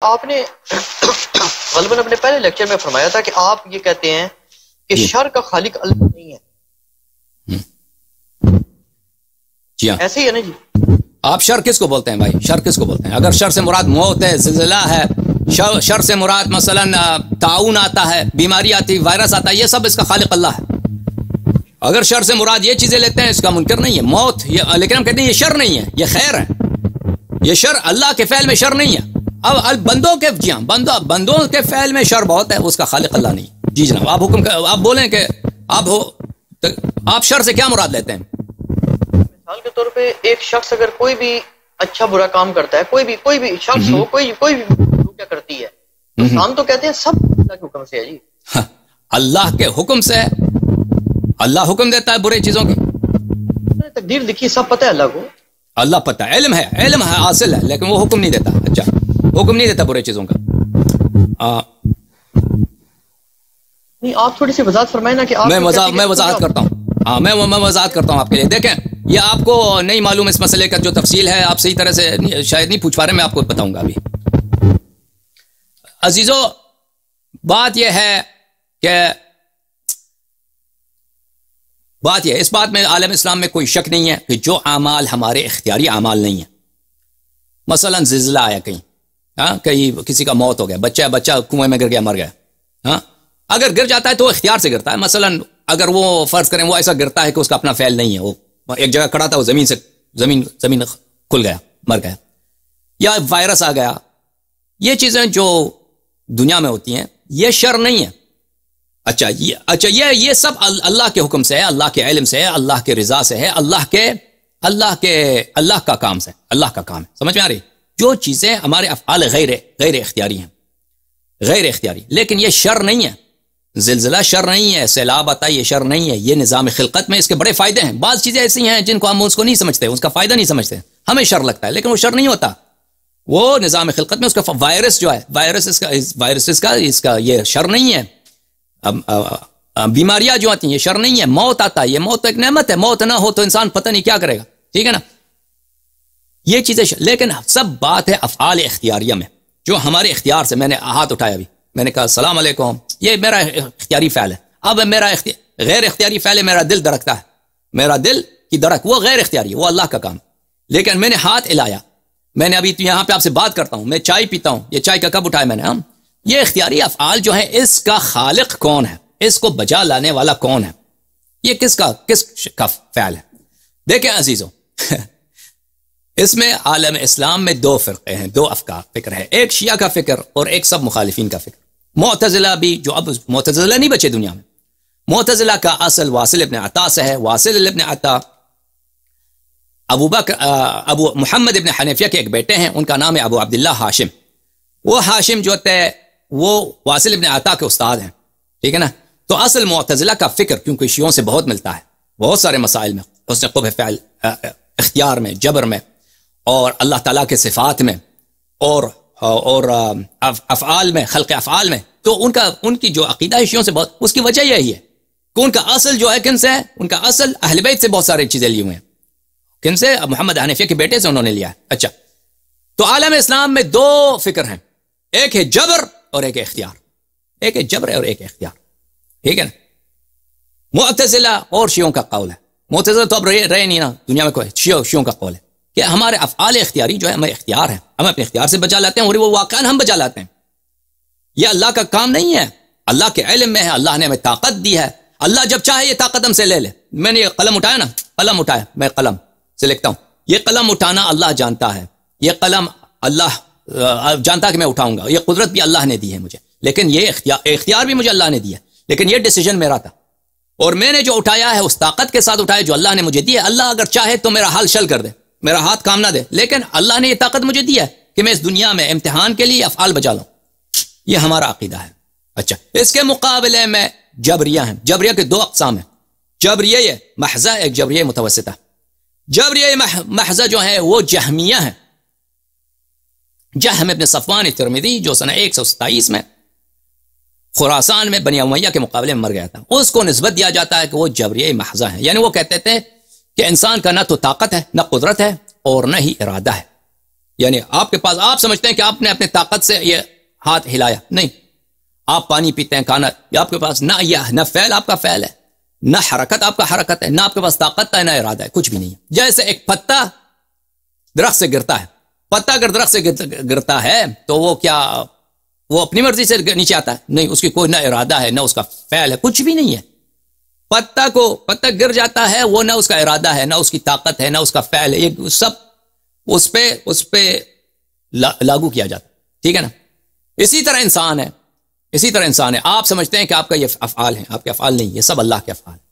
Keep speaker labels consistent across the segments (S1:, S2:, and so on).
S1: آپ نے غالباً اپنے پہلے لیکچر میں فرمایا تھا کہ آپ یہ کہتے ہیں کہ شر کا خالق اللہ نہیں ہے.
S2: جی ہاں،
S1: ایسے ہی ہے نا جی؟
S2: آپ شر کس کو بولتے ہیں بھائی؟ شر کس کو بولتے ہیں؟ اگر شر سے مراد موت ہے، زلزلہ ہے، شر سے مراد مثلا طاعون آتا ہے، بیماری آتی، وائرس آتا ہے، یہ سب اس کا خالق اللہ ہے. اگر شر سے مراد یہ چیزیں لیتے ہیں، اس کا منکر نہیں ہے موت، لیکن ہم کہتے ہیں یہ شر نہیں ہے، یہ خیر ہے. یہ شر اللہ کے فعل میں شر نہیں ہے. اب بندوں کے، جی ہاں، بندوں کے فعل میں شر بہت ہے، اس کا خالق اللہ نہیں. جی جناب، آپ حکم آپ بولیں کہ آپ شر سے کیا مراد لیتے ہیں؟
S1: مثال کے طور پہ ایک شخص اگر کوئی بھی اچھا برا کام کرتا ہے، کوئی بھی شخص ہو، کوئی بھی کیا کرتی ہے، تو ہم تو کہتے ہیں سب اللہ کے حکم سے ہے جی.
S2: اللہ کے حکم سے. اللہ حکم دیتا ہے برے چیزوں کی.
S1: تقدیر دیکھیے، سب پتہ ہے اللہ کو.
S2: اللہ پتہ ہے، علم ہے حاصل ہے، لیکن وہ حکم نہیں دیتا. اچھا، حکم نہیں دیتا برے چیزوں کا.
S1: نہیں، آپ تھوڑی سی وضاحت فرمائیں نا کہ آپ
S2: میں وضاحت کرتا ہوں. ہاں، میں وضاحت کرتا ہوں آپ کے لیے. دیکھیں، یہ آپ کو نہیں معلوم اس مسئلے کا جو تفصیل ہے، آپ صحیح طرح سے شاید نہیں پوچھ پا رہے، میں آپ کو بتاؤں گا ابھی. عزیزو، بات یہ ہے کہ اس بات میں عالم اسلام میں کوئی شک نہیں ہے کہ جو اعمال ہمارے اختیاری اعمال نہیں ہیں، مثلا زلزلہ آیا کہیں کسی کا موت ہو گیا، بچہ کنویں میں گر گیا، مر گیا. ہاں، اگر گر جاتا ہے تو اختیار سے گرتا ہے. مثلا اگر وہ فرض کریں وہ ایسا گرتا ہے کہ اس کا اپنا فعل نہیں ہے، وہ ایک جگہ کھڑا تھا، وہ زمین کھل گیا، مر گیا. یا وائرس آ گیا. یہ چیزیں جو دنیا میں ہوتی ہیں یہ شر نہیں ہے. اچھا یہ سب اللہ کے حکم سے ہے، اللہ کے علم سے ہے، اللہ کے رضا سے ہے، اللہ کا کام سے، اللہ کا کام ہے. سمجھ میں آ رہی؟ جو چیزیں ہمارے افعال غیر اختیاری ہیں، غیر اختیاری، لیکن یہ شر نہیں ہے. زلزلہ شر نہیں ہے، سیلاب آتا ہے یہ شر نہیں ہے. یہ نظام خلقت میں اس کے بڑے فائدے ہیں. بعض چیزیں ایسی ہیں جن کو ہم اس کو نہیں سمجھتے، اس کا فائدہ نہیں سمجھتے، ہمیں شر لگتا ہے، لیکن وہ شر نہیں ہوتا. وہ نظام خلقت میں اس کا وائرس جو ہے، اس کا یہ شر نہیں ہے. بیماریاں جو آتی ہیں یہ شر نہیں ہے. موت آتا ہے، یہ موت تو ایک نعمت ہے. موت نہ ہو تو انسان پتہ نہیں کیا کرے گا. ٹھیک ہے نا؟ یہ چیزیں لیکن سب بات ہے افعال اختیاریہ میں، جو ہمارے اختیار سے. میں نے ہاتھ اٹھایا ابھی، میں نے کہا السلام علیکم، یہ میرا اختیاری فعل ہے. اب میرا غیر اختیاری فعل ہے، میرا دل دھڑکتا ہے، میرا دل کی دھڑک، وہ غیر اختیاری ہے، وہ اللہ کا کام. لیکن میں نے ہاتھ ہلایا، میں نے ابھی یہاں پہ آپ سے بات کرتا ہوں، میں چائے پیتا ہوں، یہ چائے کا کپ اٹھایا میں نے. ہم یہ اختیاری افعال جو ہے، اس کا خالق کون ہے؟ اس کو بجا لانے والا کون ہے؟ یہ کس کا فعل ہے؟ دیکھیں عزیزوں، اس میں عالم اسلام میں دو فرقے ہیں، دو فکر ہے. ایک شیعہ کا فکر اور ایک سب مخالفین کا فکر. معتزلہ بھی، جو اب معتزلہ نہیں بچے دنیا میں. معتزلہ کا اصل واصل ابن عطا سے ہے. واصل ابن عطا ابو محمد ابن حنیفیہ کے ایک بیٹے ہیں، ان کا نام ہے ابو عبداللہ ہاشم. وہ ہاشم جو ہے وہ واصل ابن عطا کے استاد ہیں. ٹھیک ہے نا؟ تو اصل معتزلہ کا فکر کیونکہ شیعوں سے بہت ملتا ہے، بہت سارے مسائل میں، حسن قبح فعل، اختیار میں، جبر میں، اور اللہ تعالیٰ کے صفات میں، اور افعال میں، خلق افعال میں. تو ان کی جو عقیدہ ہے شیعوں سے بہت، اس کی وجہ یہی ہے کہ ان کا اصل جو ہے کن سے ہے؟ ان کا اصل اہل بیت سے بہت سارے چیزیں لی ہوئے ہیں. کن سے؟ محمد حنیفیہ کے بیٹے سے انہوں نے لیا ہے. اچھا، تو عالم اسلام میں دو فکر ہیں، ایک ہے جبر اور ایک ہے اختیار. ایک ہے جبر اور ایک اختیار. ٹھیک ہے نا؟ معتزلہ اور شیعوں کا قول ہے. معتزلہ تو اب رہے نہیں نا دنیا میں، کوئی شیعوں کا قول ہے کہ ہمارے افعال اختیاری جو ہے ہمیں اختیار ہے، ہم اپنے اختیار سے بچا لاتے ہیں، اور وہ واقعاً ہم بچا لاتے ہیں. یہ اللہ کا کام نہیں ہے، اللہ کے علم میں ہے. اللہ نے ہمیں طاقت دی ہے، اللہ جب چاہے یہ طاقت ہم سے لے لے. میں نے یہ قلم اٹھایا نا، قلم اٹھایا، میں قلم سے لکھتا ہوں، یہ قلم اٹھانا اللہ جانتا ہے، یہ قلم اللہ جانتا کہ میں اٹھاؤں گا. یہ قدرت بھی اللہ نے دی ہے مجھے، لیکن یہ اختیار بھی مجھے اللہ نے دیا، لیکن یہ ڈیسیجن میرا تھا، اور میں نے جو اٹھایا ہے اس طاقت کے ساتھ اٹھایا جو اللہ نے مجھے دی ہے. اللہ اگر چاہے تو میرا حال شل کر دے، میرا ہاتھ کام نہ دے، لیکن اللہ نے یہ طاقت مجھے دی ہے کہ میں اس دنیا میں امتحان کے لیے افعال بچا لوں. یہ ہمارا عقیدہ ہے. اچھا، اس کے مقابلے میں جبریہ ہیں. جبریہ کے دو اقسام ہیں، جبریہ محضہ، ایک جبریہ متوسطہ. جبریہ محضہ جو ہے وہ جہمیہ ہیں. جہم ابن صفوان ترمذی جو سنہ 127 میں خراسان میں بنی امیہ کے مقابلے میں مر گیا تھا، اس کو نسبت دیا جاتا ہے کہ وہ جبریہ محضہ ہیں. یعنی وہ کہتے تھے کہ انسان کا نہ تو طاقت ہے، نہ قدرت ہے، اور نہ ہی ارادہ ہے. یعنی آپ کے پاس، آپ سمجھتے ہیں کہ آپ نے اپنے طاقت سے یہ ہاتھ ہلایا، نہیں. آپ پانی پیتے ہیں، کھانا، یا آپ کے پاس نہ فعل آپ کا فعل ہے، نہ حرکت آپ کا حرکت ہے، نہ آپ کے پاس طاقت ہے، نہ ارادہ ہے، کچھ بھی نہیں ہے. جیسے ایک پتا درخت سے گرتا ہے، پتا اگر درخت سے گرتا ہے تو وہ کیا وہ اپنی مرضی سے نیچے آتا ہے؟ نہیں، اس کی کوئی نہ ارادہ ہے، نہ اس کا فعل ہے، کچھ بھی نہیں ہے. پتا گر جاتا ہے، وہ نہ اس کا ارادہ ہے، نہ اس کی طاقت ہے، نہ اس کا فعل ہے، یہ سب اس پہ لاگو کیا جاتا. ٹھیک ہے نا؟ اسی طرح انسان ہے، آپ سمجھتے ہیں کہ آپ کا یہ افعال ہیں، آپ کے افعال نہیں، یہ سب اللہ کے افعال ہیں.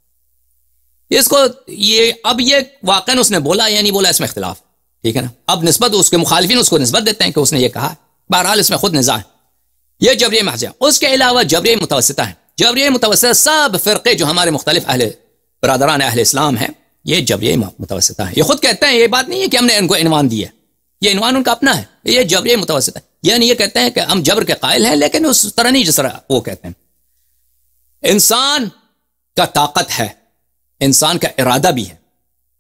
S2: اس کو اب یہ واقعاً اس نے بولا یا نہیں بولا، اس میں اختلاف. ٹھیک ہے نا؟ اب نسبت اس کے مخالفین اس کو نسبت دیتے ہیں کہ اس نے یہ کہا. بہرحال اس میں خود نزاع ہے. یہ جبریہ محض ہے. اس کے علاوہ جبریہ متوسطہ ہیں. جبریہ متوسطہ سب فرقے جو ہمارے مختلف برادران اہل اسلام ہیں، یہ جبریہ متوسطہ ہیں. یہ خود کہتے ہیں، یہ بات نہیں ہے کہ ہم نے ان کو عنوان دیا ہے، یہ عنوان ان کا اپنا ہے. یہ جبریہ متوسطہ ہے، یعنی یہ کہتے ہیں کہ ہم جبر کے قائل ہیں، لیکن اس طرح نہیں جس طرح وہ کہتے ہیں. انسان کا طاقت ہے، انسان کا ارادہ بھی ہے،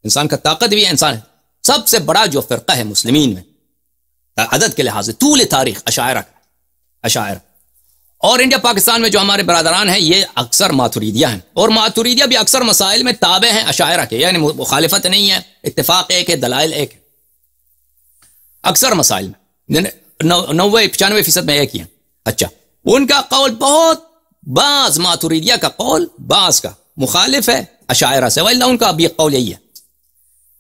S2: انسان کا طاقت بھی ہے. انسان سب سے بڑا جو فرقہ ہے مسلمین میں عدد کے لحاظ سے طول تاریخ اشاعرہ، اور انڈیا پاکستان میں جو ہمارے برادران ہیں یہ اکثر ماتریدیہ ہیں، اور ماتریدیہ بھی اکثر مسائل میں تابع ہیں اشاعرہ کے، یعنی مخالفت نہیں ہے، اتفاق ایک ہے، دلائل ایک ہے. اکثر مسائل میں 90-95% میں ایک ہی ہیں. اچھا، ان کا قول بہت، بعض ماتریدیہ کا قول بعض کا مخالف ہے اشاعرہ سے، واللہ ان کا اب یہ قول یہی ہے.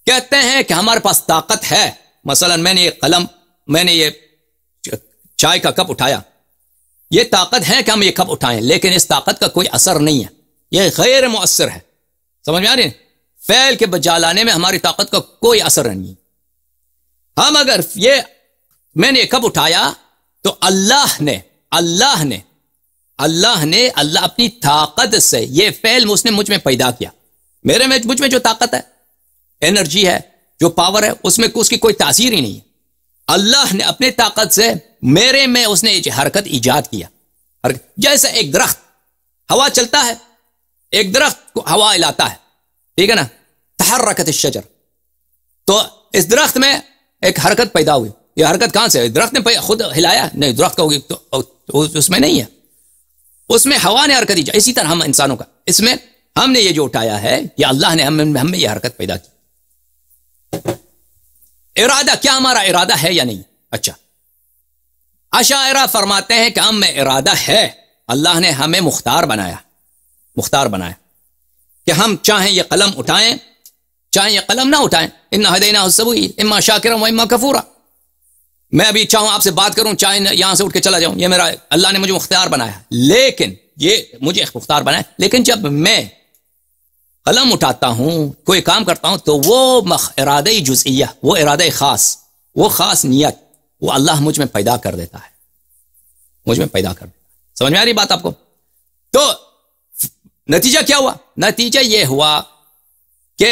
S2: کہتے ہیں کہ ہمارے پاس طاقت ہے. مثلا میں نے یہ چائے کا کپ اٹھایا، یہ طاقت ہے کہ ہم یہ کپ اٹھائیں، لیکن اس طاقت کا کوئی اثر نہیں ہے، یہ غیر مؤثر ہے. سمجھ میں آ رہی ہے؟ فعل کے بجا لانے میں ہماری طاقت کا کوئی اثر نہیں. ہم اگر میں نے یہ کپ اٹھایا تو اللہ اپنی طاقت سے یہ فعل اس نے مجھ میں پیدا کیا. مجھ میں جو طاقت ہے، انرجی ہے، جو پاور ہے، اس میں اس کی کوئی تاثیر ہی نہیں ہے. اللہ نے اپنے طاقت سے میرے میں اس نے حرکت ایجاد کیا. جیسے ایک درخت ہوا چلتا ہے، ایک درخت کو ہوا ہلاتا ہے، ٹھیک ہے نا؟ تحرکت الشجر، تو اس درخت میں ایک حرکت پیدا ہوئی. یہ حرکت کہاں سے؟ درخت نے خود ہلایا؟ نہیں، درخت کا ہوگی تو اس میں نہیں ہے، اس میں ہوا نے حرکت ایجاد. اسی طرح ہم انسانوں کا، اس میں ہم نے یہ جو اٹھایا ہے، یہ اللہ نے ہم میں یہ حرکت پیدا کی. ارادہ، کیا ہمارا ارادہ ہے یا نہیں؟ اچھا، اشاعرہ فرماتے ہیں کہ ہم میں ارادہ ہے، اللہ نے ہمیں مختار بنایا کہ ہم چاہیں یہ قلم اٹھائیں، چاہیں یہ قلم نہ اٹھائیں. انا ہدیناہ السبیل اما شاکرا و اما کفورا. میں ابھی چاہوں آپ سے بات کروں، چاہے یہاں سے اٹھ کے چلا جاؤں، یہ میرا اللہ نے مجھے مختار بنایا. لیکن جب میں قلم اٹھاتا ہوں، کوئی کام کرتا ہوں، تو وہ ارادہ جزئیہ، وہ ارادہ خاص، وہ خاص نیت، وہ اللہ مجھ میں پیدا کر دیتا ہے، سمجھ میں آ رہی بات آپ کو؟ تو نتیجہ کیا ہوا؟ نتیجہ یہ ہوا کہ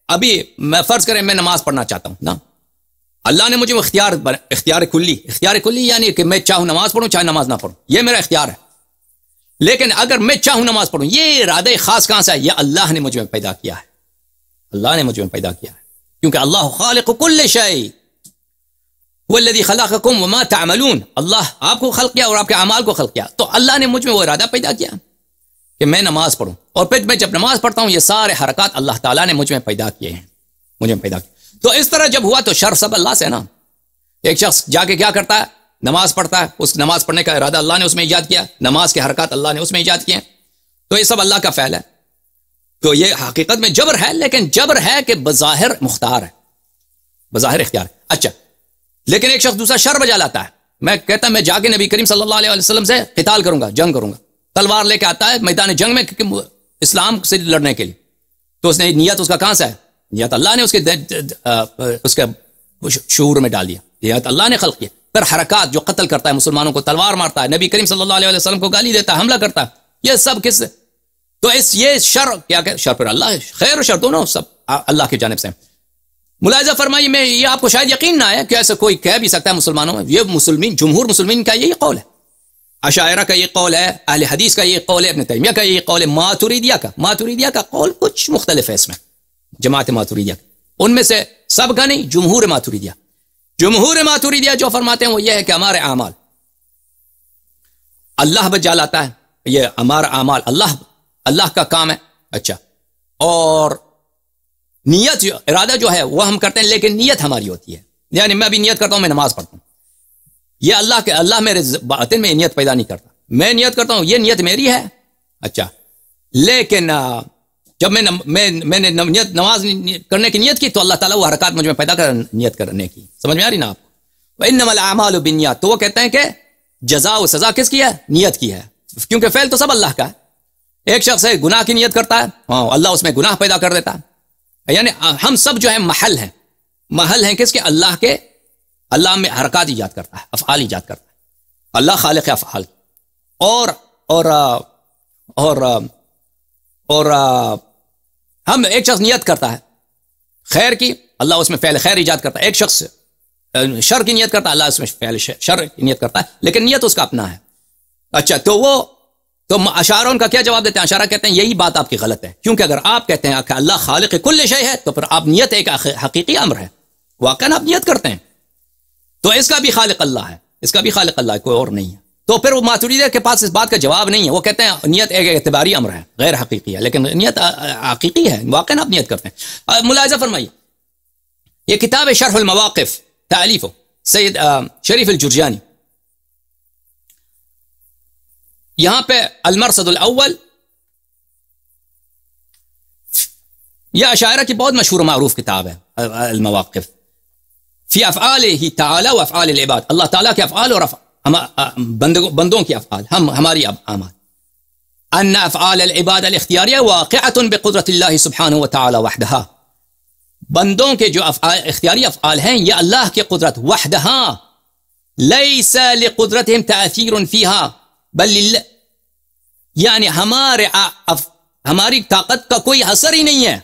S2: ابھی میں فرض کریں میں نماز پڑھنا چاہتا ہوں نا، اللہ نے مجھے اختیار کلی یعنی کہ میں چاہوں نماز پڑھوں، چاہے نماز نہ پڑھوں، یہ میرا اختیار ہے. لیکن اگر میں چاہوں نماز پڑھوں، یہ ارادہ خاص کہاں سے ہے؟ یہ اللہ نے مجھ میں پیدا کیا ہے، کیونکہ اللہ خالق کل شیء والذی خلقکم وما تعملون. اللہ آپ کو خلق کیا اور آپ کے اعمال کو خلق کیا، تو اللہ نے مجھ میں وہ ارادہ پیدا کیا کہ میں نماز پڑھوں، اور پھر میں جب نماز پڑھتا ہوں یہ سارے حرکات اللہ تعالیٰ نے مجھ میں پیدا کیے ہیں، تو اس طرح جب ہوا تو شر سب اللہ سے نا. ایک شخص جا کے کیا کرتا ہے؟ نماز پڑھتا ہے، اس نماز پڑھنے کا ارادہ اللہ نے اس میں ایجاد کیا، نماز کے حرکات اللہ نے اس میں ایجاد کیے، تو یہ سب اللہ کا فعل ہے. تو یہ حقیقت میں جبر ہے، لیکن جبر ہے کہ بظاہر مختار ہے، بظاہر اختیار ہے. اچھا، لیکن ایک شخص دوسرا شر بجا لاتا ہے، میں کہتا میں جا کے نبی کریم صلی اللہ علیہ وسلم سے قتال کروں گا، جنگ کروں گا، تلوار لے کے آتا ہے میدان جنگ میں اسلام سے لڑنے کے لیے. تو اس نے نیت، اس کا کہاں سے ہے؟ نیت اللہ نے اس کے شعور میں ڈال دیا، نیت اللہ نے خلق کیا. پھر حرکات، جو قتل کرتا ہے مسلمانوں کو، تلوار مارتا ہے، نبی کریم صلی اللہ علیہ وسلم کو گالی دیتا ہے، حملہ کرتا ہے، یہ سب کس سے؟ تو یہ شر کیا کہ شر پر اللہ ہے، خیر و شر دونوں سب اللہ کی جانب سے. ملاحظہ فرمائیے، میں یہ آپ کو شاید یقین نہ آئے کہ ایسا کوئی کہہ بھی سکتا ہے مسلمانوں میں. یہ جمہور مسلمین کا یہی قول ہے، اشاعرہ کا یہ قول ہے، اہل حدیث کا یہ قول ہے، ابن تیمیہ کا یہ قول ہے، ماتریدیہ کا قول کچھ مختلف ہے. اس میں جماعت ماتریدیہ، ان میں سے سب کا نہیں، جمہور ماتریدیہ. جمہور ماتوریدیہ جو فرماتے ہیں وہ یہ ہے کہ ہمارے اعمال اللہ بجا لاتا ہے، یہ ہمارا اعمال اللہ کا کام ہے. اچھا، اور نیت ارادہ جو ہے وہ ہم کرتے ہیں، لیکن نیت ہماری ہوتی ہے. یعنی میں بھی نیت کرتا ہوں، میں نماز پڑھتا ہوں، یہ اللہ میرے باطن میں نیت پیدا نہیں کرتا. میں نیت کرتا ہوں، یہ نیت میری ہے. اچھا، لیکن جب میں نے نماز کرنے کی نیت کی تو اللہ تعالیٰ وہ حرکات مجھ میں پیدا کر نیت کرنے کی. سمجھ میں آ رہی نا آپ کو؟ وَإِنَّمَا الْأَعْمَالُ بِالنِّيَّاتِ، تو وہ کہتے ہیں کہ جزا و سزا کس کی ہے؟ نیت کی ہے، کیونکہ فعل تو سب اللہ کا ہے. ایک شخص ہے گناہ کی نیت کرتا ہے، اللہ اس میں گناہ پیدا کر دیتا ہے. یعنی ہم سب جو ہے محل ہیں کس کے؟ اللہ کے. اللہ میں حرکات ایجاد کرتا ہے، افعال ایجاد کرتا ہے. اللہ خالق افعال. اور ہم ایک شخص نیت کرتا ہے خیر کی، اللہ اس میں فعل خیر ایجاد کرتا ہے. ایک شخص شر کی نیت کرتا ہے، اللہ اس میں فعل شر کی نیت کرتا ہے، لیکن نیت اس کا اپنا ہے. اچھا، تو اشاعرہ ان کا کیا جواب دیتے ہیں؟ اشاعرہ کہتے ہیں یہی بات آپ کی غلط ہے، کیونکہ اگر آپ کہتے ہیں کہ اللہ خالق کل شے ہے تو پھر آپ نیت ایک حقیقی امر ہے، واقعا آپ نیت کرتے ہیں، تو اس کا بھی خالق اللہ ہے، اس کا بھی خالق اللہ ہے، کوئی اور نہیں ہے. تو پھر وہ ماتوریدیہ کے پاس اس بات کا جواب نہیں ہے. وہ کہتے ہیں نیت ایک اعتباری امر ہے، غیر حقیقی ہے، لیکن نیت حقیقی ہے، واقعا آپ نیت کرتے ہیں. ملاحظہ فرمائیے، یہ کتاب ہے شرح المواقف، تالیف سید شریف الجرجانی. یہاں پہ المرصد الاول، یہ اشاعرہ کی بہت مشہور و معروف کتاب ہے المواقف فی افعالہ تعالی و افعال العباد، اللہ تعالیٰ کے افعال اور بندوں کی افعال، ہماری اعمال. ان افعال العباد الاختیاریہ واقعۃ بقدرت اللہ سبحانہ و تعالی وحدہ، بندوں کے جو اختیاری افعال ہیں یہ اللہ کی قدرت وحدہ، لیس لقدرتہم تأثیر فیہا بل یعنی ہماری طاقت کا کوئی اثر ہی نہیں ہے.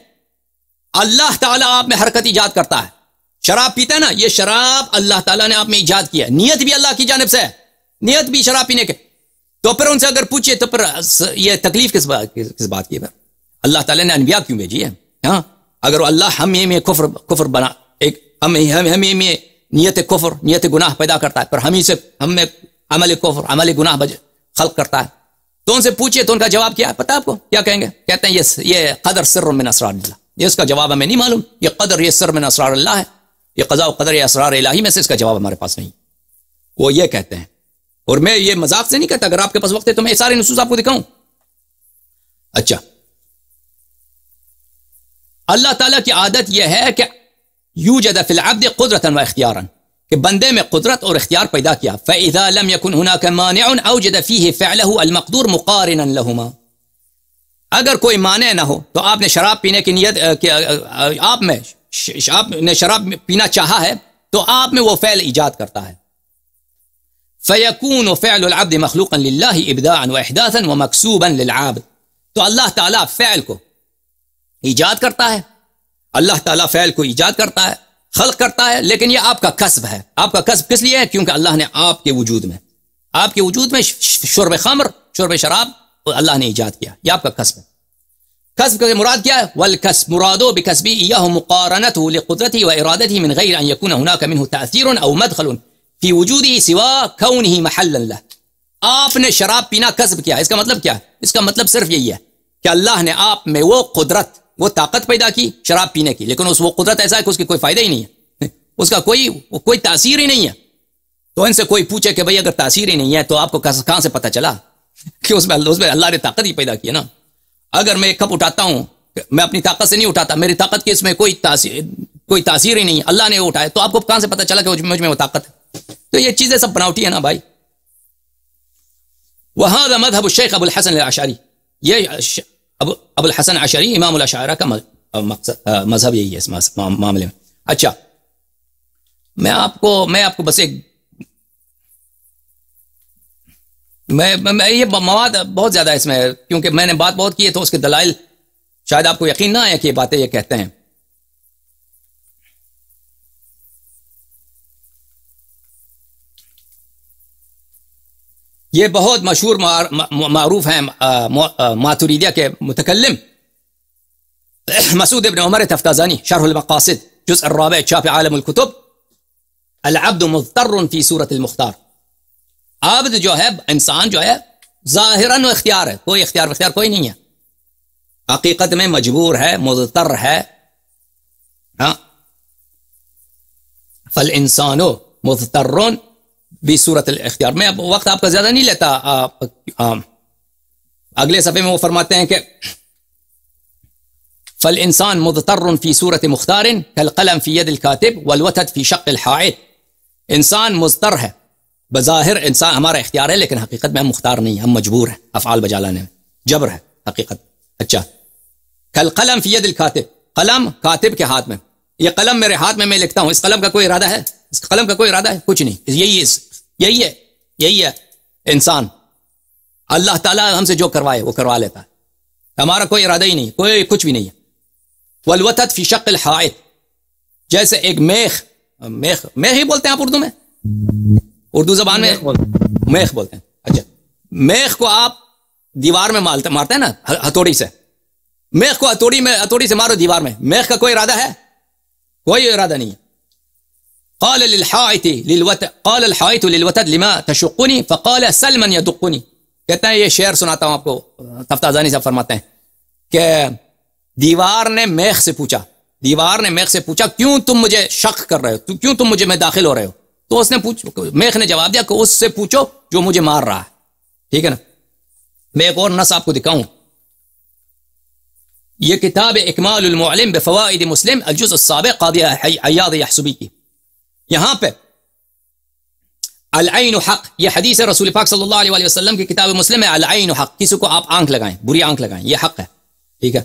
S2: اللہ تعالیٰ آپ میں حرکت ایجاد کرتا ہے. شراب پیتا ہے نا، یہ شراب اللہ تعالیٰ نے آپ میں ایجاد کیا، نیت بھی اللہ کی جانب سے ہے، نیت بھی شراب پینے کے. تو پھر ان سے اگر پوچھے تو پھر یہ تکلیف کس بات کی ہے؟ اللہ تعالیٰ نے انبیاء کیوں بھیجی ہے؟ ہاں، اگر اللہ ہمیں میں کفر بنا، ایک ہمیں میں نیت کفر، نیت گناہ پیدا کرتا ہے، پھر ہم میں عمل کفر، عمل گناہ خلق کرتا ہے، تو ان سے پوچھئے تو ان کا جواب کیا ہے پتہ آپ کو؟ کیا کہیں گے؟ کہتے ہیں یہ قدر سر من اسرار اللہ، یہ اس کا جواب ہمیں نہیں معلوم، یہ قدر یہ سر من اسرار اللہ ہے، یہ قضاء و قدر یہ اسرار الہی میں سے اس کا جواب ہمارے پاس نہیں. وہ یہ کہتے ہیں، اور میں یہ مذاق سے نہیں کہتا، اگر آپ کے پاس وقت ہے تو میں سارے نصوص آپ کو دکھاؤں. اچھا، اللہ تعالیٰ کی عادت یہ ہے کہ یوجد فی العبد قدرتا و اختیارا، کہ بندے میں قدرت اور اختیار پیدا کیا. فَإِذَا لَمْ يَكُنْ هُنَاكَ مَانِعٌ أَوْجَدَ فِيهِ فِعْلَهُ الْمَقْدُورُ مُقَارِنًا لَهُمَا، اگر کوئی مانع نہ ہو تو آپ نے شراب پینے کی نیت، آپ نے شراب پینا چاہا ہے تو آپ میں وہ فعل ایجاد کرتا ہے. فَيَكُونُ فِعْلُ الْعَبْدِ مَخْلُوقًا لِلَّهِ إِبْدَاعًا وَإِحْدَاثًا وَمَكْسُوبًا لِلْعَابِدِ، تو اللہ تعالیٰ فعل کو ایجاد کرتا ہے، اللہ تعالیٰ فعل کو ایجاد کرتا ہے، خلق کرتا ہے، لیکن یہ آپ کا کسب ہے. آپ کا کسب کس لیے ہے؟ کیونکہ اللہ نے آپ کے وجود میں شرب خمر، شرب شراب اللہ نے ایجاد کیا، یہ آپ کا کسب ہے. کسب کا مراد کیا ہے؟ والکسب مرادو بکسبی ایاہ مقارنتہ لقدرتہ و ارادتہ من غیر ان یکون ہناک منہ تأثیر او مدخل فی وجودہ سوا کونہ محلا لہ. آپ نے شراب پینا کسب کیا، اس کا مطلب کیا ہے؟ اس کا مطلب صرف یہی ہے کہ اللہ نے آپ میں وہ قدرت، وہ طاقت پیدا کی شراب پینے کی، لیکن وہ قدرت ایسا ہے کہ اس کی کوئی فائدہ ہی نہیں ہے، اس کا کوئی تاثیر ہی نہیں ہے. تو ان سے کوئی پوچھے کہ بھئی اگر تاثیر ہی نہیں ہے تو آپ کو کہاں سے پتہ چلا کہ اس میں اللہ نے طاقت ہی پیدا کی ہے نا. اگر میں ایک کپ اٹھاتا ہوں، میں اپنی طاقت سے نہیں اٹھاتا، میری طاقت کی اس میں کوئی تاثیر ہی نہیں، اللہ نے اٹھایا، تو آپ کو کہاں سے پتہ چلا کہ مجھ میں وہ طاقت ہے؟ تو یہ چیزیں سب بناوٹی ہے نا بھائی. وہذا مذہب الشیخ ابو الحسن الاشعری، یہ ابو الحسن اشعری امام الاشاعرہ کا مذہب یہی ہے اس معاملے میں. اچھا، میں آپ کو بس ایک یہ مواد بہت زیادہ ہے اس میں، کیونکہ میں نے بات بہت کی ہے تو اس کے دلائل شاید آپ کو یقین نہ آئے کہ یہ باتیں یہ کہتے ہیں. یہ بہت مشہور معروف ہیں ماتوریدیہ کے متکلم مسعود ابن عمر تفتازانی، شرح المقاصد جزء الرابع، چھاپ عالم الکتب، العبد مضطر فی صورت المختار. عبد جو ہے انسان جو ہے ظاہراً و اختیار ہے, کوئی اختیار کوئی نہیں ہے, حقیقت میں مجبور ہے, مضطر ہے. ہاں فالانسان مضطر بصورت الاختیار. میں اب وقت آپ کا زیادہ نہیں لیتا. اگلے صفحے میں وہ فرماتے ہیں کہ فالانسان مضطر فی صورت مختار کالقلم فی ید الکاتب والوتد فی شق الحائط. انسان مضطر ہے, بظاہر انسان ہمارا اختیار ہے, لیکن حقیقت میں ہم مختار نہیں, ہم مجبور ہیں افعال بجا لانے میں, جبر ہے حقیقت. اچھا, کالقلم فی ید الکاتب, قلم کاتب کے ہاتھ میں. یہ قلم میرے ہاتھ میں لکھتا ہوں, اس قلم کا کوئی ارادہ ہے؟ اس قلم کا کوئی ارادہ ہے؟ کچھ نہیں. یہی ہے انسان. اللہ تعالیٰ ہم سے جو کروائے وہ کروا لیتا ہے, ہمارا کوئی ارادہ ہی نہیں, کوئی کچھ بھی نہیں ہے. والوتد فی شق الحائط, جیسے ایک میخ ہی بولتے ہیں آپ اردو میں, اردو زبان میں میخ بولتے ہیں. اچھا, میخ کو آپ دیوار میں مارتے ہیں نا ہتھوڑی سے, میخ کو ہتھوڑی سے مارو دیوار میں, میخ کا کوئی ارادہ ہے؟ کوئی ارادہ نہیں ہے. قال الحائط للوتد لما تشقني فقال سل من يدقني. کہتا ہے, یہ شعر سناتا ہوں آپ کو, تفتازانی صاحب فرماتے ہیں کہ دیوار نے میخ سے پوچھا کیوں تم مجھے شق کر رہے ہو, کیوں تم مجھے میں داخل ہو رہے ہو؟ تو اس نے میخ نے جواب دیا کہ اس سے پوچھو جو مجھے مار رہا ہے. ٹھیک ہے نا. میں ایک اور نص آپ کو دکھاؤں. یہ کتاب اکمال المعلم بفوائد مسلم الجزء السابع قاضی عیاض یحسبی کی. یہاں پہ العین حق, یہ حدیث رسول پاک صلی اللہ علیہ وسلم کی کتاب مسلم ہے. العین حق, کسی کو آپ آنکھ لگائیں, بری آنکھ لگائیں, یہ حق ہے. ٹھیک ہے.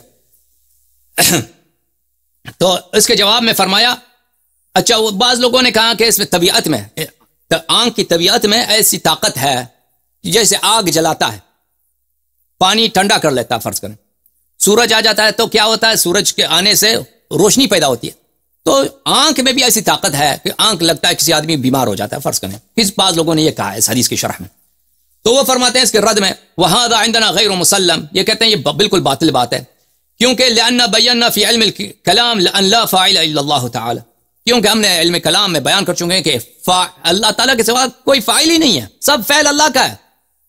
S2: تو اس کے جواب میں فرمایا, اچھا وہ بعض لوگوں نے کہا کہ اس میں طبیعت میں, آنکھ کی طبیعت میں ایسی طاقت ہے جیسے آگ جلاتا ہے, پانی ٹھنڈا کر لیتا ہے. فرض کریں سورج آ جاتا ہے تو کیا ہوتا ہے, سورج کے آنے سے روشنی پیدا ہوتی ہے. تو آنکھ میں بھی ایسی طاقت ہے کہ آنکھ لگتا ہے کسی آدمی بیمار ہو جاتا ہے. فرض کریں کس بعض لوگوں نے یہ کہا ہے اس حدیث کی شرح میں. تو وہ فرماتے ہیں اس کے رد میں وَهَذَا عِنْدَنَا غَيْرُ مُسَلَّمْ, یہ کہتے ہیں یہ بالکل باطل بات ہے, کیونکہ لأن بینا فی علم الکلام لأن لا فاعل الا اللہ تعالی, کیونکہ ہم نے علم کلام میں بیان کر چکے ہیں کہ اللہ تعالیٰ کے سوا کوئی فاعل ہی نہیں ہے, سب فعل اللہ کا ہے.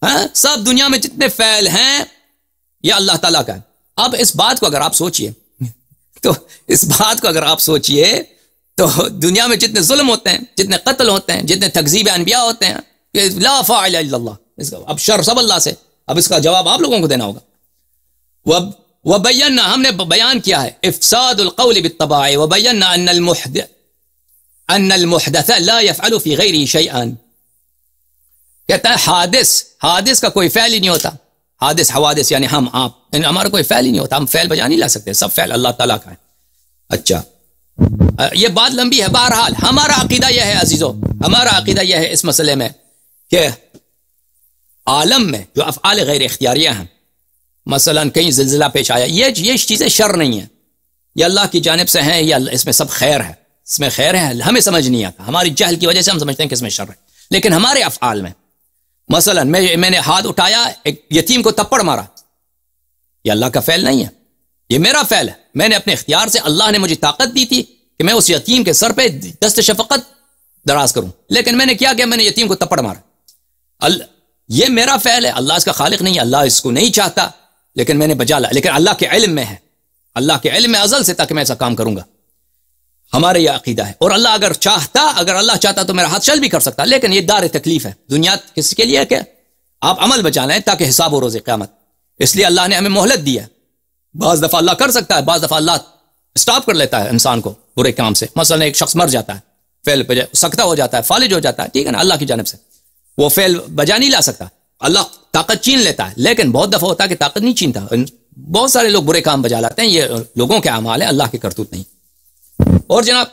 S2: ہاں, سب دنیا میں جتنے فعل ہیں یہ اللہ تعالیٰ کا ہے. اب اس بات کو اگر آپ سوچئے تو دنیا میں جتنے ظلم ہوتے ہیں, جتنے قتل ہوتے ہیں, جتنے تکذیب انبیاء ہوتے ہیں, لا فاعل الا اللہ, اب شر سب اللہ سے. اب اس کا جواب آپ لوگوں کو دینا ہوگا. وبینا, ہم نے بیان کیا ہے افساد القول بالطباع, وبینا ان المحدث لا يفعل في غيره شيئا. کہتا ہے حادث کا کوئی فعل ہی نہیں ہوتا. حوادث یعنی ہم آپ, ہمارا کوئی فعل ہی نہیں ہوتا, ہم فعل بجا نہیں لا سکتے, سب فعل اللہ تعالیٰ کا ہے. اچھا, یہ بات لمبی ہے. بہرحال ہمارا عقیدہ یہ ہے عزیزو, ہمارا عقیدہ یہ ہے اس مسئلے میں کہ عالم میں جو افعال غیر اختیاریہ ہیں, مثلا کہیں زلزلہ پیش آیا, یہ چیزیں شر نہیں ہیں, یہ اللہ کی جانب سے ہیں, یا اس میں سب خیر ہے, اس میں خیر ہے, ہمیں سمجھ نہیں آتا, ہماری جہل کی وجہ سے ہم سمجھتے ہیں کہ اس میں شر ہے. لیکن ہمارے افعال میں مثلا میں نے ہاتھ اٹھایا, ایک یتیم کو تپڑ مارا, یہ اللہ کا فعل نہیں ہے, یہ میرا فعل ہے. میں نے اپنے اختیار سے, اللہ نے مجھے طاقت دی تھی کہ میں اس یتیم کے سر پہ دست شفقت دراز کروں, لیکن میں نے کیا کہ میں نے یتیم کو تپڑ مارا. یہ میرا فعل ہے, اللہ اس کا خالق نہیں ہے, اللہ اس کو نہیں چاہتا, لیکن میں نے بجا لا. لیکن اللہ کے علم میں ہے, اللہ کے علم میں ازل سے تک میں ایسا کام کروں گا. ہمارے یہ عقیدہ ہے. اور اللہ اگر اللہ چاہتا تو میرا ہاتھ چل بھی کر سکتا, لیکن یہ دار تکلیف ہے. دنیا کس کے لیے ہے کہ آپ عمل بچا لیں تاکہ حساب ہو روز قیامت. اس لیے اللہ نے ہمیں مہلت دی ہے. بعض دفعہ اللہ کر سکتا ہے, بعض دفعہ اللہ سٹاپ کر لیتا ہے انسان کو برے کام سے. مثلا ایک شخص مر جاتا ہے, فعل پہ سکتا ہو جاتا ہے, فالج ہو جاتا ہے, ٹھیک ہے نا, اللہ کی جانب سے وہ فعل بجا نہیں لا سکتا, اللہ طاقت چھین لیتا ہے. لیکن بہت دفعہ ہوتا ہے کہ طاقت نہیں چھینتا, بہت سارے لوگ برے کام بجا لاتے ہیں, یہ لوگوں کے اعمال ہیں, اللہ کے کرتوت نہیں. اور جناب